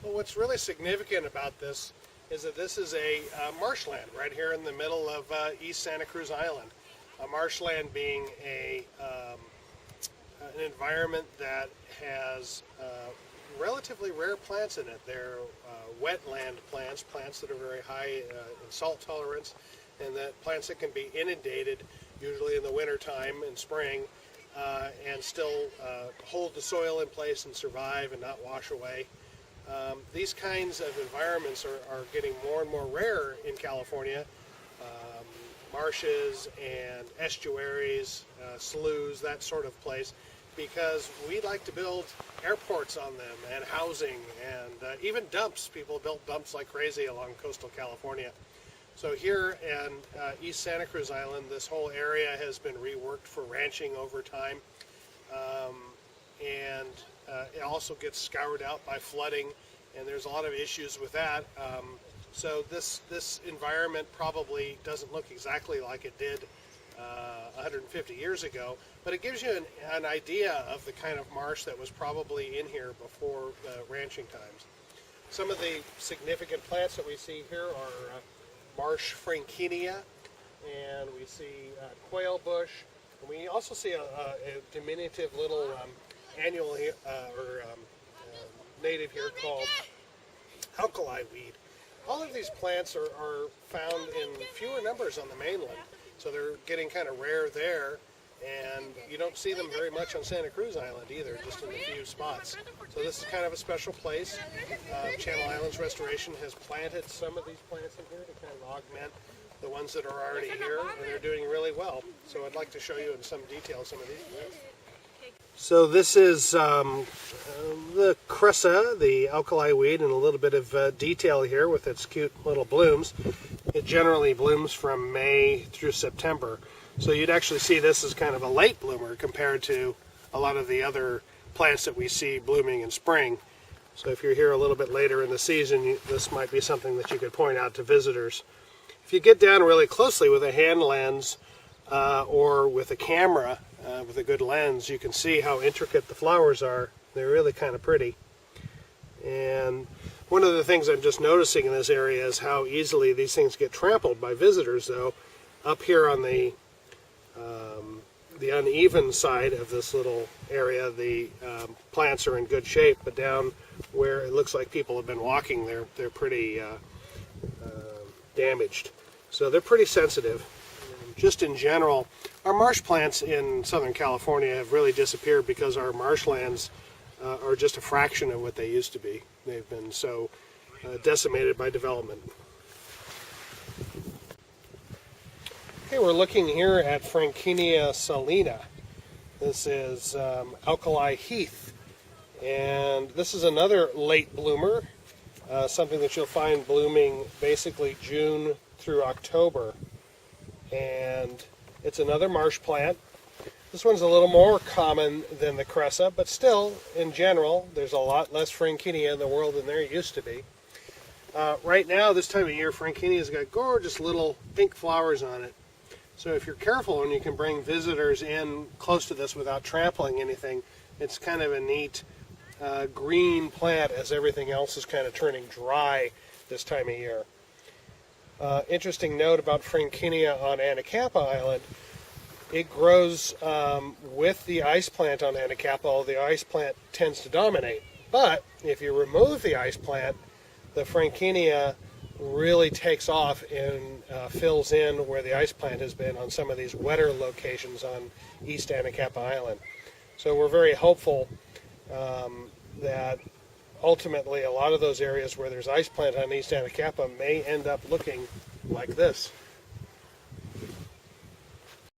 Well, what's really significant about this is that this is a marshland right here in the middle of East Santa Cruz Island. A marshland being an environment that has relatively rare plants in it. They're wetland plants, plants that are very high in salt tolerance, and that plants that can be inundated, usually in the winter time and spring, and still hold the soil in place and survive and not wash away. These kinds of environments are getting more and more rare in California. Marshes and estuaries, sloughs, that sort of place, because we like to build airports on them and housing and even dumps. People built dumps like crazy along coastal California. So here in East Santa Cruz Island, this whole area has been reworked for ranching over time. And it also gets scoured out by flooding, and there's a lot of issues with that. So this environment probably doesn't look exactly like it did 150 years ago, but it gives you an idea of the kind of marsh that was probably in here before ranching times. Some of the significant plants that we see here are Marsh Frankinia, and we see quail bush, and we also see a diminutive little annual native here called Alkali-Weed. All of these plants are found in fewer numbers on the mainland, so they're getting kind of rare there, and you don't see them very much on Santa Cruz Island either, just in a few spots. So this is kind of a special place. Channel Islands Restoration has planted some of these plants in here to kind of augment the ones that are already here, and they're doing really well. So I'd like to show you in some detail some of these plants. So this is the cressa, the alkali weed, and a little bit of detail here with its cute little blooms. It generally blooms from May through September. So you'd actually see this as kind of a late bloomer compared to a lot of the other plants that we see blooming in spring. So if you're here a little bit later in the season, this might be something that you could point out to visitors. If you get down really closely with a hand lens or with a camera, with a good lens, you can see how intricate the flowers are. They're really kind of pretty. And one of the things I'm just noticing in this area is how easily these things get trampled by visitors, though. Up here on the uneven side of this little area, the plants are in good shape, but down where it looks like people have been walking, they're pretty damaged. So they're pretty sensitive. Just in general, our marsh plants in Southern California have really disappeared because our marshlands are just a fraction of what they used to be. They've been so decimated by development. Okay, we're looking here at Frankinia salina. This is Alkali-Heath, and this is another late bloomer, something that you'll find blooming basically June through October. And it's another marsh plant. This one's a little more common than the cressa, but still, in general, there's a lot less Frankinia in the world than there used to be. Right now, this time of year, Frankinia's got gorgeous little pink flowers on it. So if you're careful and you can bring visitors in close to this without trampling anything, it's kind of a neat green plant as everything else is kind of turning dry this time of year. Interesting note about Frankinia on Anacapa Island. It grows with the ice plant on Anacapa, although the ice plant tends to dominate. But if you remove the ice plant, the Frankinia really takes off and fills in where the ice plant has been on some of these wetter locations on East Anacapa Island. So we're very hopeful that ultimately a lot of those areas where there's ice plant on East Anacapa may end up looking like this.